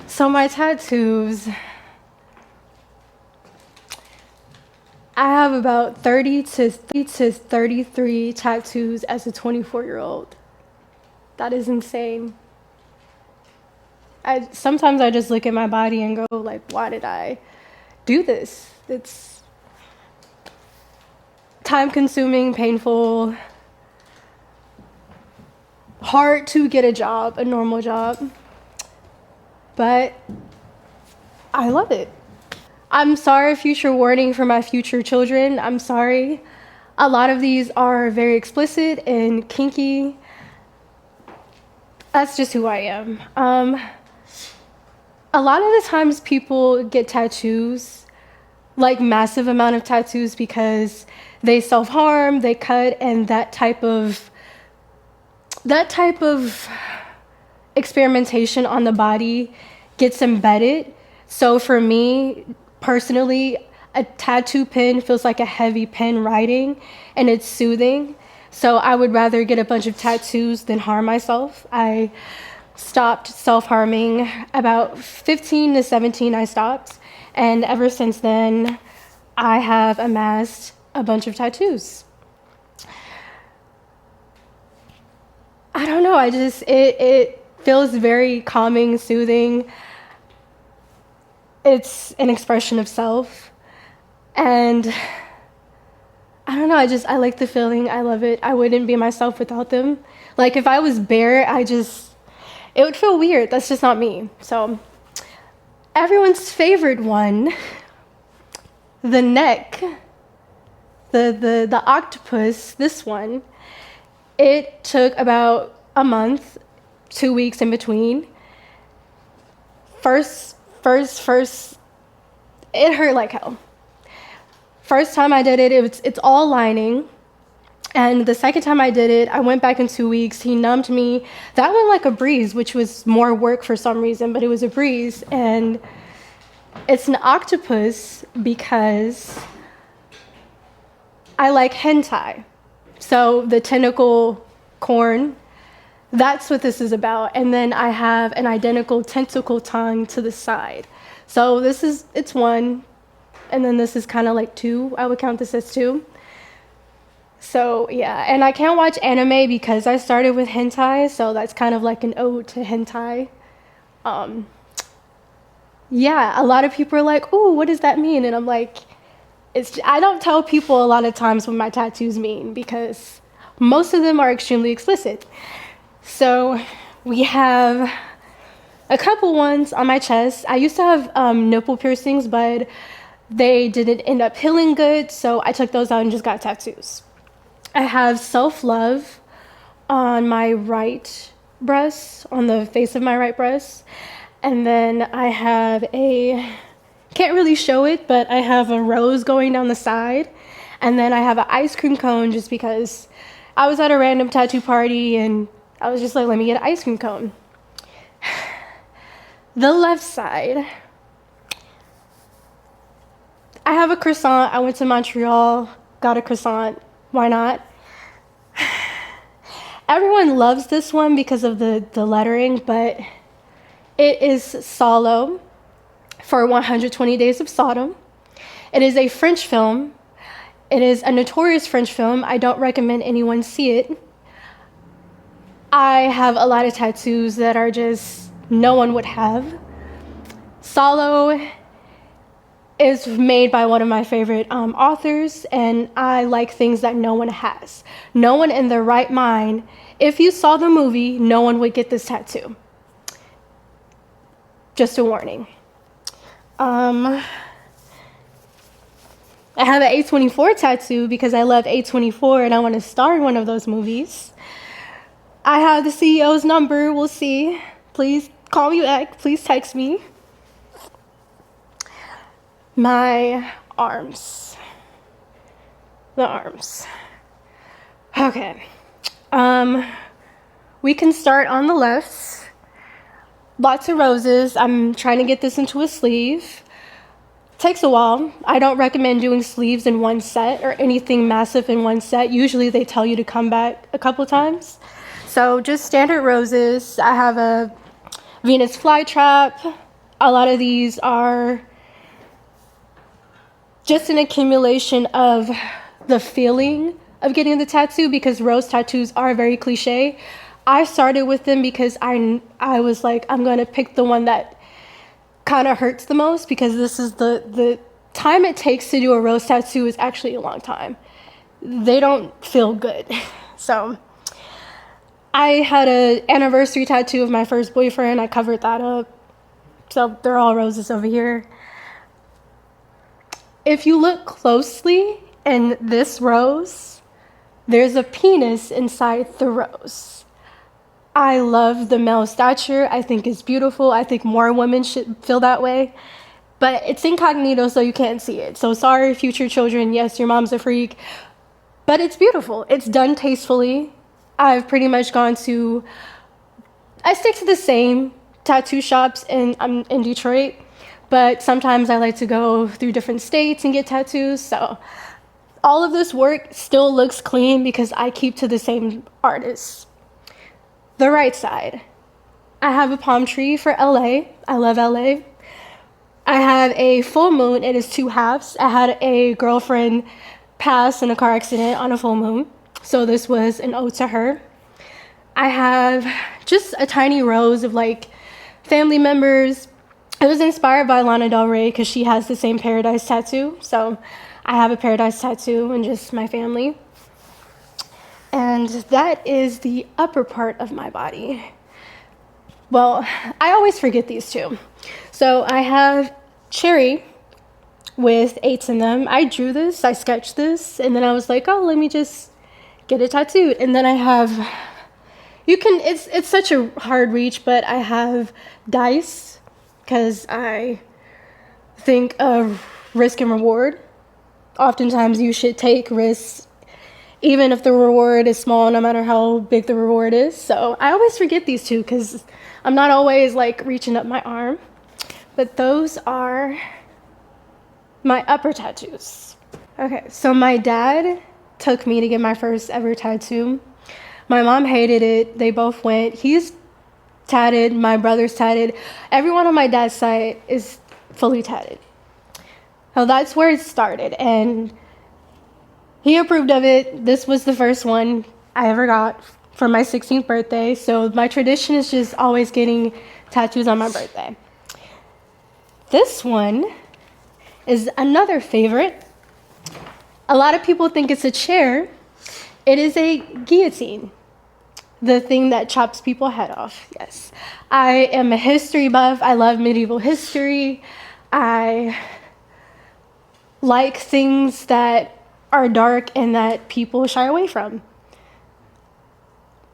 So my tattoos, I have about 30 to 33 tattoos as a 24-year-old. That is insane. Sometimes I just look at my body and go like, why did I do this? It's time consuming, painful, hard to get a normal job. But I love it. I'm sorry, future warning for my future children. I'm sorry. A lot of these are very explicit and kinky. That's just who I am. A lot of the times people get tattoos, like massive amount of tattoos, because they self-harm, they cut, and that type of experimentation on the body gets embedded. So for me personally, a tattoo pen feels like a heavy pen writing, and it's soothing. So I would rather get a bunch of tattoos than harm myself. I stopped self-harming about 15 to 17. I stopped, and ever since then I have amassed a bunch of tattoos. I don't know, it feels very calming, soothing. It's an expression of self, and I don't know, I like the feeling. I love it. I wouldn't be myself without them. Like if I was bare, it would feel weird. That's just not me. So everyone's favorite one, the neck, the octopus, this one, it took about a month, 2 weeks in between. First, it hurt like hell. First time I did it, it's all lining. And the second time I did it, I went back in 2 weeks. He numbed me. That went like a breeze, which was more work for some reason, but it was a breeze. And it's an octopus because I like hentai. So the tentacle corn, that's what this is about. And then I have an identical tentacle tongue to the side. So it's one. And then this is kind of like two. I would count this as two. So yeah, and I can't watch anime because I started with hentai, so that's kind of like an ode to hentai. Yeah, a lot of people are like, "Ooh, what does that mean?" And I'm like, I don't tell people a lot of times what my tattoos mean because most of them are extremely explicit. So we have a couple ones on my chest. I used to have nipple piercings, but they didn't end up healing good, so I took those out and just got tattoos. I have self-love on my right breast, on the face of my right breast. And then I have can't really show it, but I have a rose going down the side. And then I have an ice cream cone just because I was at a random tattoo party and I was just like, let me get an ice cream cone. The left side, I have a croissant. I went to Montreal, got a croissant. Why not? Everyone loves this one because of the lettering, but it is Solo for 120 Days of Sodom. It is a French film. It is a notorious French film. I don't recommend anyone see it. I have a lot of tattoos that are just no one would have. Solo is made by one of my favorite authors, and I like things that no one has. No one in their right mind, if you saw the movie, no one would get this tattoo. Just a warning. I have an A24 tattoo because I love A24 and I want to star in one of those movies. I have the CEO's number. We'll see. Please call me back. Please text me. My arms. The arms. Okay. We can start on the left. Lots of roses. I'm trying to get this into a sleeve. Takes a while. I don't recommend doing sleeves in one set or anything massive in one set. Usually they tell you to come back a couple times. So just standard roses. I have a Venus flytrap. A lot of these are just an accumulation of the feeling of getting the tattoo, because rose tattoos are very cliche. I started with them because I was like, I'm going to pick the one that kind of hurts the most, because this is the time it takes to do a rose tattoo is actually a long time. They don't feel good. So I had an anniversary tattoo of my first boyfriend. I covered that up. So they're all roses over here. If you look closely in this rose, there's a penis inside the rose. I love the male stature. I think it's beautiful. I think more women should feel that way. But it's incognito, so you can't see it. So sorry, future children. Yes, your mom's a freak. But it's beautiful. It's done tastefully. I've pretty much I stick to the same tattoo shops I'm in Detroit. But sometimes I like to go through different states and get tattoos. So all of this work still looks clean because I keep to the same artists. The right side, I have a palm tree for LA. I love LA. I have a full moon. It is 2 halves. I had a girlfriend pass in a car accident on a full moon, so this was an ode to her. I have just a tiny rose of like family members. It was inspired by Lana Del Rey because she has the same paradise tattoo. So I have a paradise tattoo and just my family. And that is the upper part of my body. Well, I always forget these two. So I have cherry with 8s in them. I drew this, I sketched this, and then I was like, oh, let me just get it tattooed. And then I have, it's such a hard reach, but I have dice, because I think of risk and reward. Oftentimes you should take risks, even if the reward is small, no matter how big the reward is. So I always forget these two because I'm not always like reaching up my arm. But those are my upper tattoos. Okay, so my dad took me to get my first ever tattoo. My mom hated it. They both went. He's tatted, my brother's tatted. Everyone on my dad's side is fully tatted. So that's where it started, and he approved of it. This was the first one I ever got for my 16th birthday. So my tradition is just always getting tattoos on my birthday. This one is another favorite. A lot of people think it's a chair. It is a guillotine. The thing that chops people's head off, yes. I am a history buff. I love medieval history. I like things that are dark and that people shy away from.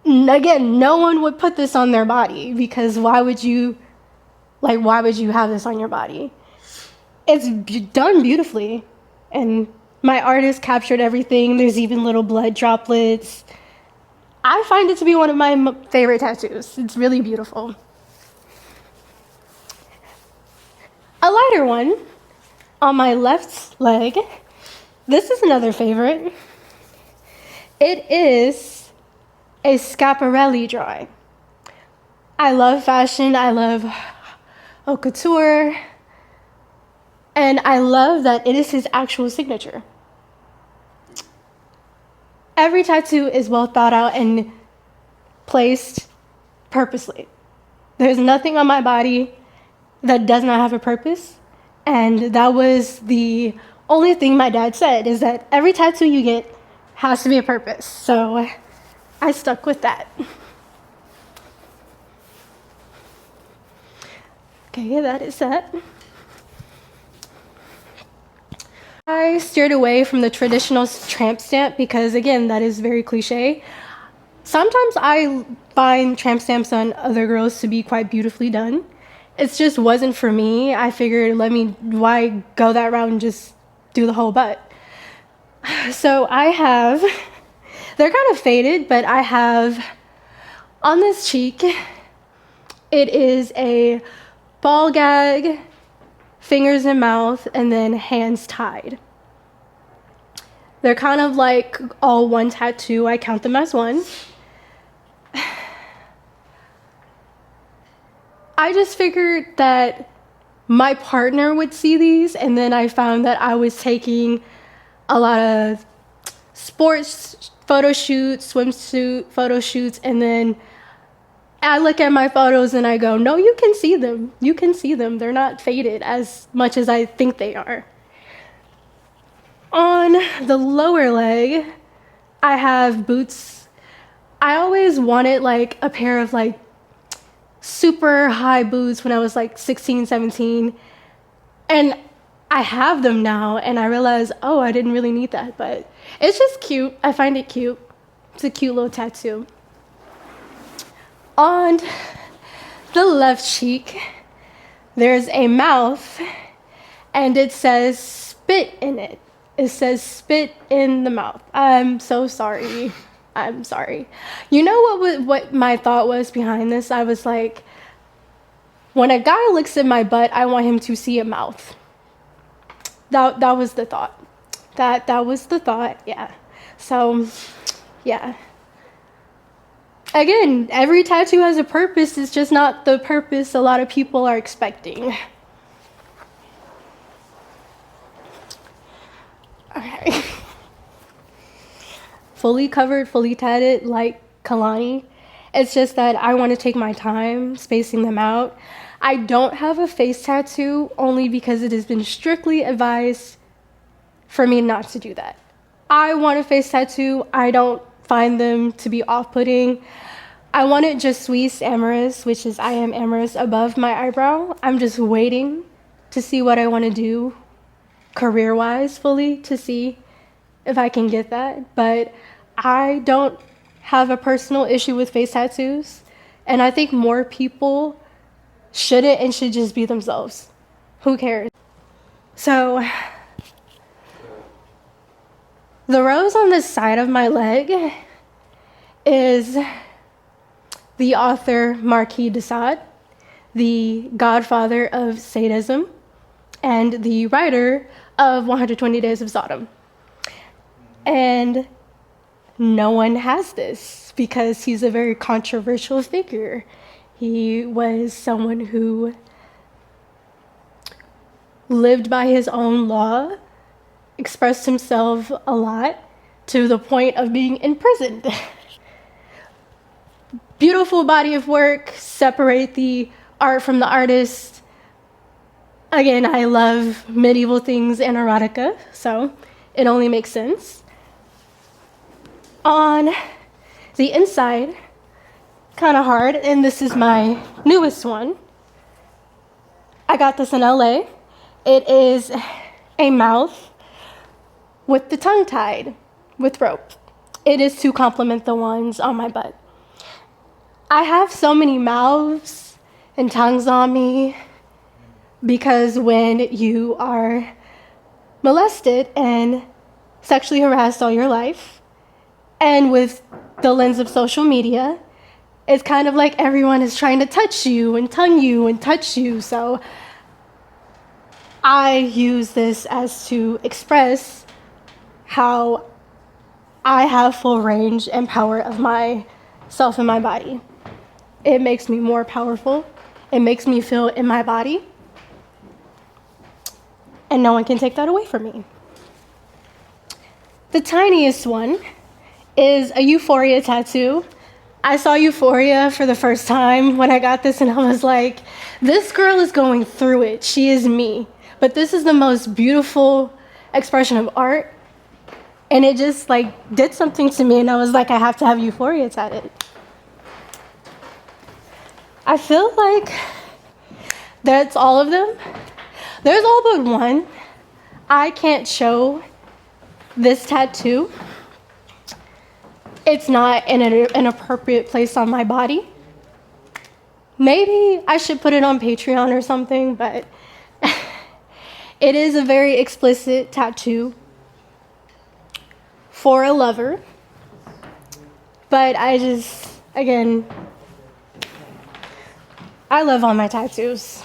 Again, no one would put this on their body because why would you have this on your body? It's done beautifully, and my artist captured everything. There's even little blood droplets. I find it to be one of my favorite tattoos. It's really beautiful. A lighter one on my left leg. This is another favorite. It is a Schiaparelli drawing. I love fashion. I love haute couture. And I love that it is his actual signature. Every tattoo is well thought out and placed purposely. There's nothing on my body that does not have a purpose. And that was the only thing my dad said, is that every tattoo you get has to be a purpose. So I stuck with that. Okay, that is that. I steered away from the traditional tramp stamp because, again, that is very cliche. Sometimes I find tramp stamps on other girls to be quite beautifully done. It just wasn't for me. I figured, why go that route and just do the whole butt? So they're kind of faded, but I have on this cheek, it is a ball gag, fingers in mouth, and then hands tied. They're kind of like all one tattoo. I count them as one. I just figured that my partner would see these, and then I found that I was taking a lot of sports photo shoots, swimsuit photo shoots, and then I look at my photos and I go, no, you can see them. You can see them. They're not faded as much as I think they are. On the lower leg, I have boots. I always wanted like a pair of like super high boots when I was like 16, 17. And I have them now and I realize, oh, I didn't really need that, but it's just cute. I find it cute. It's a cute little tattoo. On the left cheek, there's a mouth and it says spit in it. It says spit in the mouth. I'm so sorry. I'm sorry. You know what my thought was behind this? I was like, when a guy looks at my butt, I want him to see a mouth. That was the thought. That was the thought, yeah. So, yeah. Again, every tattoo has a purpose. It's just not the purpose a lot of people are expecting. Okay. Fully covered, fully tatted, like Kalani. It's just that I want to take my time spacing them out. I don't have a face tattoo only because it has been strictly advised for me not to do that. I want a face tattoo. I don't find them to be off-putting. I want it just suis amorous, which is I am amorous above my eyebrow. I'm just waiting to see what I want to do career-wise fully to see if I can get that. But I don't have a personal issue with face tattoos. And I think more people shouldn't and should just be themselves. Who cares? So the rose on the side of my leg is the author Marquis de Sade, the godfather of sadism, and the writer of 120 Days of Sodom. And no one has this because he's a very controversial figure. He was someone who lived by his own law, expressed himself a lot to the point of being imprisoned. Beautiful body of work, separate the art from the artist. Again, I love medieval things and erotica, so it only makes sense. On the inside, kind of hard, and this is my newest one. I got this in LA. It is a mouth with the tongue tied with rope. It is to complement the ones on my butt. I have so many mouths and tongues on me because when you are molested and sexually harassed all your life, and with the lens of social media, it's kind of like everyone is trying to touch you and tongue you and touch you. So I use this as to express how I have full range and power of myself and my body. It makes me more powerful. It makes me feel in my body. And no one can take that away from me. The tiniest one is a Euphoria tattoo. I saw Euphoria for the first time when I got this, and I was like, this girl is going through it. She is me. But this is the most beautiful expression of art. And it just like did something to me, and I was like, I have to have Euphoria tatted. I feel like that's all of them. There's all but one. I can't show this tattoo. It's not in an appropriate place on my body. Maybe I should put it on Patreon or something, but it is a very explicit tattoo for a lover. But I love all my tattoos.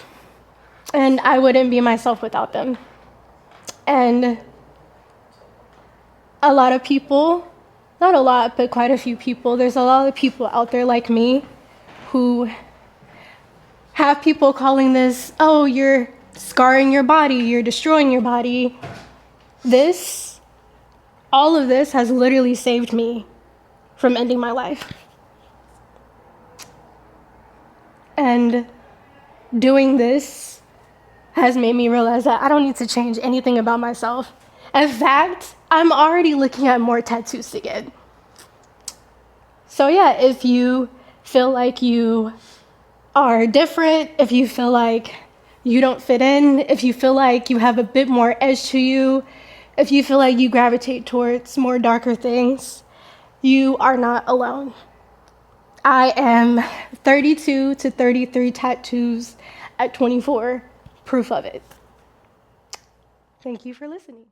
And I wouldn't be myself without them. And a lot of people, not a lot, but quite a few people, there's a lot of people out there like me who have people calling this, oh, you're scarring your body, you're destroying your body. All of this has literally saved me from ending my life. And doing this has made me realize that I don't need to change anything about myself. In fact, I'm already looking at more tattoos to get. So yeah, if you feel like you are different, if you feel like you don't fit in, if you feel like you have a bit more edge to you, if you feel like you gravitate towards more darker things, you are not alone. I am 32 to 33 tattoos at 24, proof of it. Thank you for listening.